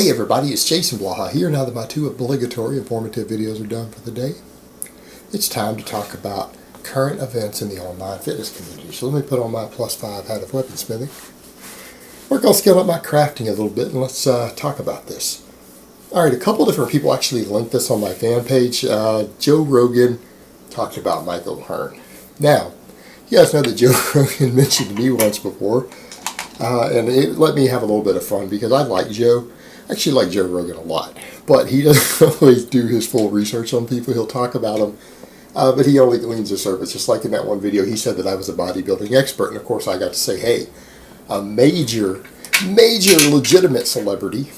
Hey everybody, it's Jason Blaha here. Now that my two obligatory informative videos are done for the day, it's time to talk about current events in the online fitness community. So let me put on my +5 hat of weaponsmithing. We're going to scale up my crafting a little bit and let's talk about this. Alright, a couple different people actually linked this on my fan page. Joe Rogan talked about Michael Hearn. Now, you guys know that Joe Rogan mentioned me once before, and it let me have a little bit of fun because I like Joe. I actually like Joe Rogan a lot, but he doesn't always do his full research on people. He'll talk about them, but he only leans the surface. Just like in that one video, he said that I was a bodybuilding expert, and of course I got to say, hey, a major legitimate celebrity,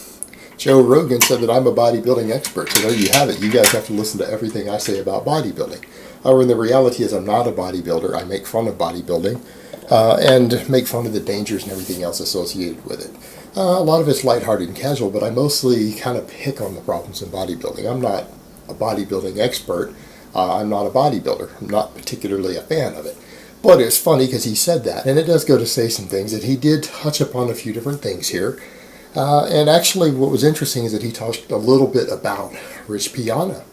Joe Rogan, said that I'm a bodybuilding expert. So there you have it. You guys have to listen to everything I say about bodybuilding. However, the reality is I'm not a bodybuilder. I make fun of bodybuilding and make fun of the dangers and everything else associated with it. A lot of it's lighthearted and casual, but I mostly kind of pick on the problems in bodybuilding. I'm not a bodybuilding expert. I'm not a bodybuilder. I'm not particularly a fan of it. But it's funny because he said that, and it does go to say some things that he did touch upon a few different things here. And actually what was interesting is that he talked a little bit about Rich Piana.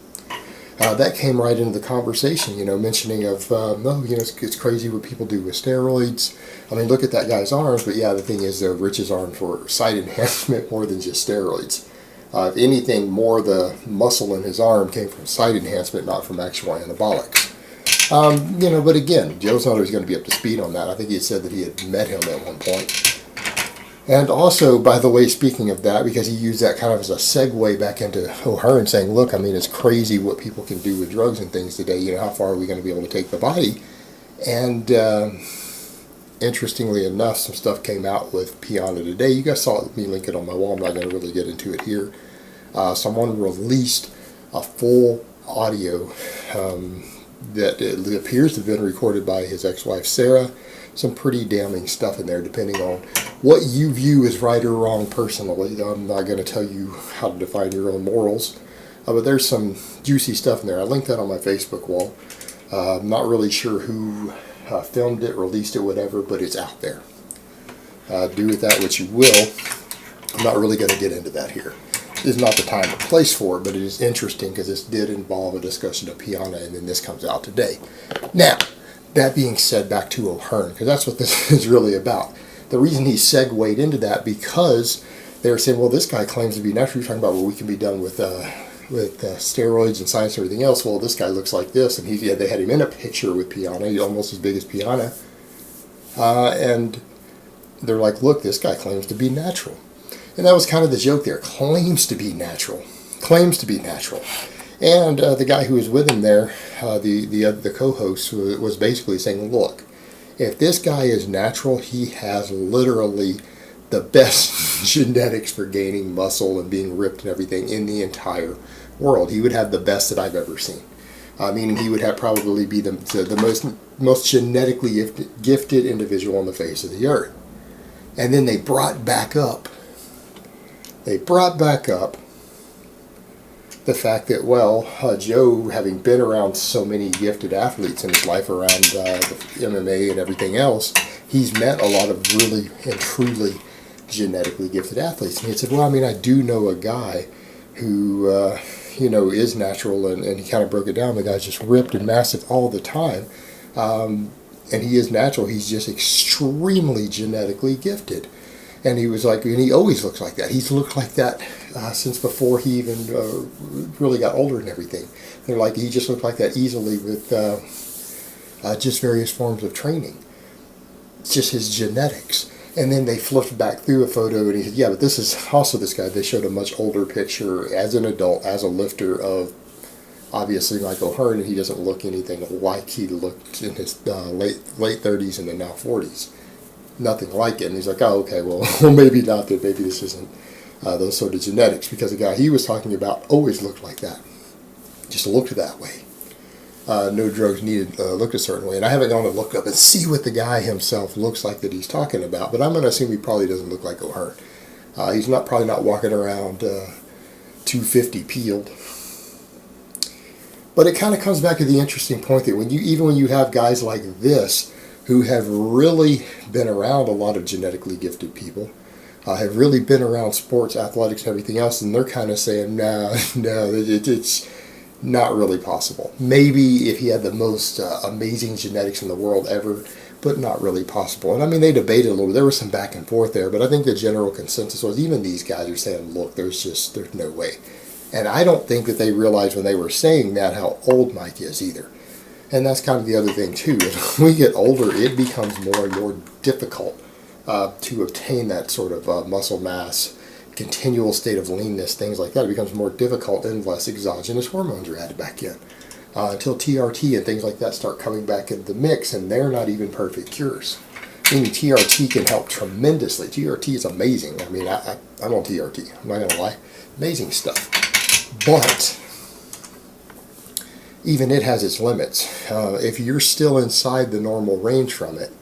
That came right into the conversation, mentioning of, it's crazy what people do with steroids. I mean, look at that guy's arms, but yeah, the thing is, Rich's arm for sight enhancement more than just steroids. If anything, more the muscle in his arm came from sight enhancement, not from actual anabolics. But again, Joe's not always going to be up to speed on that. I think he had said that he had met him at one point. And also, by the way, speaking of that, because he used that kind of as a segue back into O'Hearn saying, look, I mean, it's crazy what people can do with drugs and things today. How far are we going to be able to take the body? And interestingly enough, some stuff came out with Piana today. You guys saw me link it on my wall. I'm not going to really get into it here. Someone released a full audio that it appears to have been recorded by his ex-wife, Sarah. Some pretty damning stuff in there, depending on what you view as right or wrong personally. I'm not going to tell you how to define your own morals, but there's some juicy stuff in there. I linked that on my Facebook wall. I'm not really sure who filmed it, released it, whatever, but it's out there. Do with that what you will. I'm not really going to get into that here. This is not the time or place for it, but it is interesting because this did involve a discussion of Piana, and then this comes out today. Now, that being said, back to O'Hearn, because that's what this is really about. The reason he segued into that, because they were saying, well, this guy claims to be natural. You're talking about what we can be done with steroids and science and everything else. Well, this guy looks like this, and they had him in a picture with Piana. He's almost as big as Piana. And they're like, look, this guy claims to be natural. And that was kind of the joke there. Claims to be natural. Claims to be natural. And the guy who was with him there, the co-host, was basically saying, look, if this guy is natural, he has literally the best genetics for gaining muscle and being ripped and everything in the entire world. He would have the best that I've ever seen. Meaning he would probably be the most genetically gifted individual on the face of the earth. And then they brought back up the fact that, well, Joe, having been around so many gifted athletes in his life around the MMA and everything else, he's met a lot of really and truly genetically gifted athletes. And he said, well, I mean, I do know a guy who, is natural, and he kind of broke it down. The guy's just ripped and massive all the time. And he is natural. He's just extremely genetically gifted. And he was like, and he always looks like that. He's looked like that since before he even really got older and everything. They're like, he just looked like that easily with just various forms of training. It's just his genetics. And then they flipped back through a photo, and he said, yeah, but this is also this guy. They showed a much older picture as an adult, as a lifter of, obviously, Michael Hearn, and he doesn't look anything like he looked in his late 30s and then now 40s. Nothing like it. And he's like, oh, okay, well, maybe not that. Maybe this isn't those sort of genetics, because the guy he was talking about always looked like that. Just looked that way. No drugs needed, looked a certain way. And I haven't gone to look up and see what the guy himself looks like that he's talking about, but I'm going to assume he probably doesn't look like O'Hearn. He's probably not walking around 250 peeled. But it kind of comes back to the interesting point that even when you have guys like this, who have really been around a lot of genetically gifted people, have really been around sports, athletics, and everything else, and they're kind of saying, no, no, it's not really possible. Maybe if he had the most amazing genetics in the world ever, but not really possible. And I mean, they debated a little. There was some back and forth there, but I think the general consensus was even these guys are saying, look, there's no way. And I don't think that they realized when they were saying that how old Mike is either. And that's kind of the other thing too. As we get older, it becomes more and more difficult to obtain that sort of muscle mass, continual state of leanness, things like that. It becomes more difficult unless exogenous hormones are added back in. Until TRT and things like that start coming back into the mix, and they're not even perfect cures. Meaning TRT can help tremendously. TRT is amazing. I mean, I'm on TRT. I'm not going to lie. Amazing stuff. But even it has its limits. If you're still inside the normal range from it,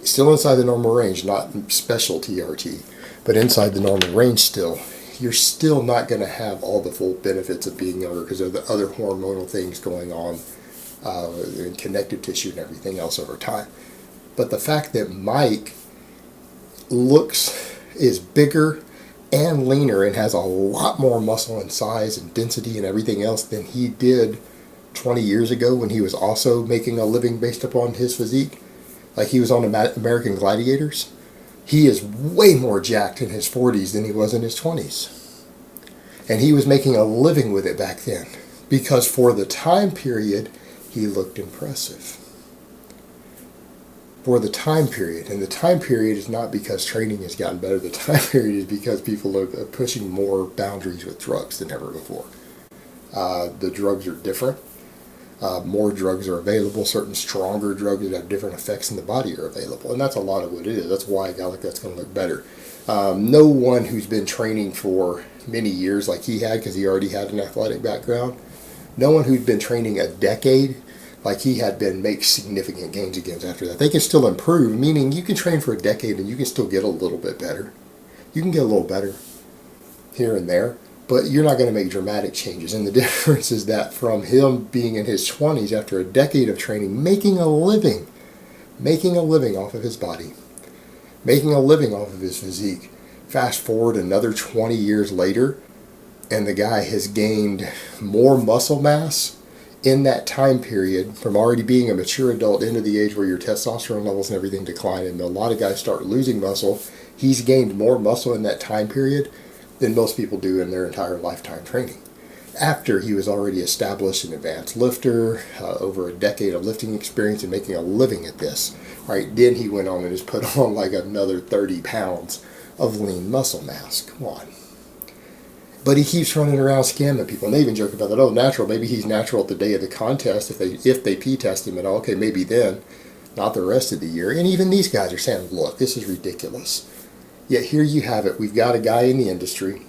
still inside the normal range, not special TRT, but inside the normal range still, you're still not going to have all the full benefits of being younger because of the other hormonal things going on in connective tissue and everything else over time. But the fact that Mike is bigger and leaner and has a lot more muscle and size and density and everything else than he did 20 years ago when he was also making a living based upon his physique, like he was on American Gladiators. He is way more jacked in his 40s than he was in his 20s. And he was making a living with it back then because for the time period, he looked impressive. For the time period. And the time period is not because training has gotten better. The time period is because people are pushing more boundaries with drugs than ever before. The drugs are different. More drugs are available. Certain stronger drugs that have different effects in the body are available. And that's a lot of what it is. That's why a guy like that's going to look better. No one who's been training for many years like he had, because he already had an athletic background, no one who'd been training a decade like he had been makes significant gains again after that. They can still improve, meaning you can train for a decade and you can still get a little bit better. You can get a little better here and there, but you're not going to make dramatic changes. And the difference is that from him being in his 20s after a decade of training, making a living off of his body, making a living off of his physique. Fast forward another 20 years later, and the guy has gained more muscle mass in that time period from already being a mature adult into the age where your testosterone levels and everything decline, and a lot of guys start losing muscle. He's gained more muscle in that time period than most people do in their entire lifetime training. After he was already established an advanced lifter, over a decade of lifting experience and making a living at this, right? Then he went on and just put on like another 30 pounds of lean muscle mass. Come on. But he keeps running around scamming people. And they even joke about that. Oh, natural. Maybe he's natural at the day of the contest if they pee test him at all. Okay, maybe then, not the rest of the year. And even these guys are saying, look, this is ridiculous. Yet here you have it. We've got a guy in the industry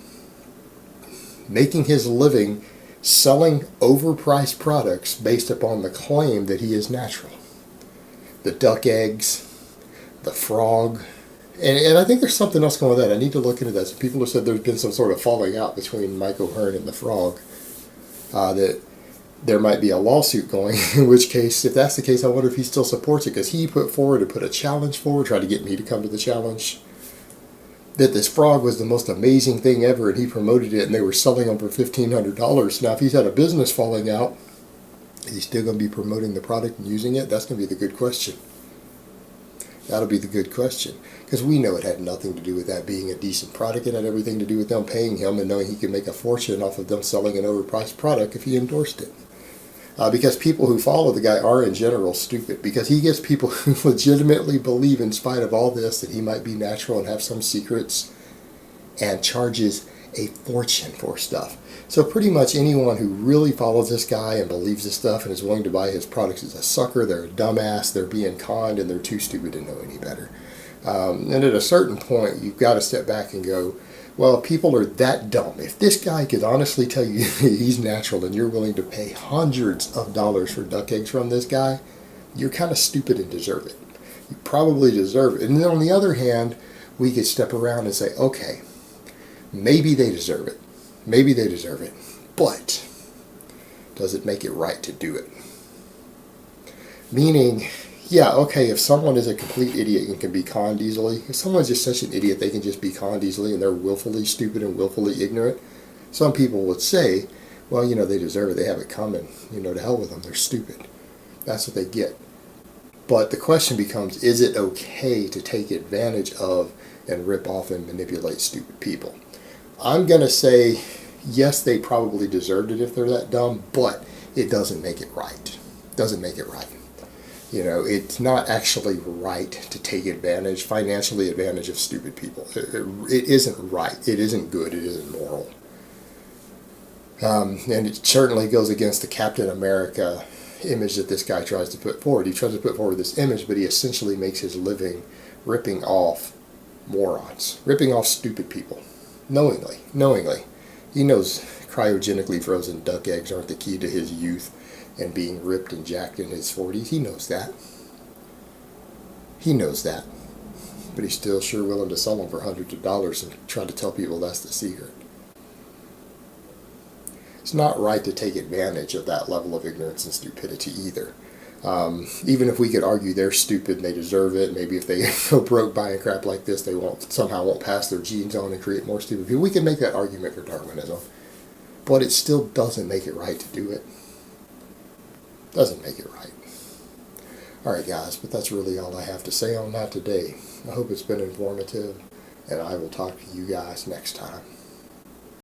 making his living selling overpriced products based upon the claim that he is natural. The duck eggs, the frog. And I think there's something else going on with that. I need to look into that. So people have said there's been some sort of falling out between Mike O'Hearn and the frog. That there might be a lawsuit going, in which case, if that's the case, I wonder if he still supports it. Because he put a challenge forward, tried to get me to come to the challenge. That this frog was the most amazing thing ever, and he promoted it, and they were selling them for $1,500. Now, if he's had a business falling out, is he still going to be promoting the product and using it? That's going to be the good question. That'll be the good question. Because we know it had nothing to do with that being a decent product. It had everything to do with them paying him and knowing he could make a fortune off of them selling an overpriced product if he endorsed it. Because people who follow the guy are in general stupid. Because he gets people who legitimately believe, in spite of all this, that he might be natural and have some secrets, and charges a fortune for stuff. So pretty much anyone who really follows this guy and believes this stuff and is willing to buy his products is a sucker. They're a dumbass. They're being conned, and they're too stupid to know any better. And at a certain point, you've got to step back and go, well, people are that dumb. If this guy could honestly tell you he's natural and you're willing to pay hundreds of dollars for duck eggs from this guy, you're kind of stupid and deserve it. You probably deserve it. And then on the other hand, we could step around and say, okay, maybe they deserve it. Maybe they deserve it. But does it make it right to do it? Meaning, Yeah, okay, if someone is a complete idiot and can be conned easily, if someone's just such an idiot they can just be conned easily and they're willfully stupid and willfully ignorant, some people would say, well, they deserve it. They have it coming. To hell with them. They're stupid. That's what they get. But the question becomes, is it okay to take advantage of and rip off and manipulate stupid people? I'm going to say, yes, they probably deserved it if they're that dumb, but it doesn't make it right. Doesn't make it right. It's not actually right to take financially advantage of stupid people. It isn't right. It isn't good. It isn't moral. And it certainly goes against the Captain America image that this guy tries to put forward. He tries to put forward this image, but he essentially makes his living ripping off morons, ripping off stupid people, knowingly. He knows cryogenically frozen duck eggs aren't the key to his youth and being ripped and jacked in his 40s. He knows that. But he's still sure willing to sell them for hundreds of dollars and try to tell people that's the secret. It's not right to take advantage of that level of ignorance and stupidity either. Even if we could argue they're stupid and they deserve it, maybe if they go broke buying crap like this, they somehow won't pass their genes on and create more stupid people. We can make that argument for Darwinism, but it still doesn't make it right to do it. Doesn't make it right. Alright guys, but that's really all I have to say on that today. I hope it's been informative, and I will talk to you guys next time.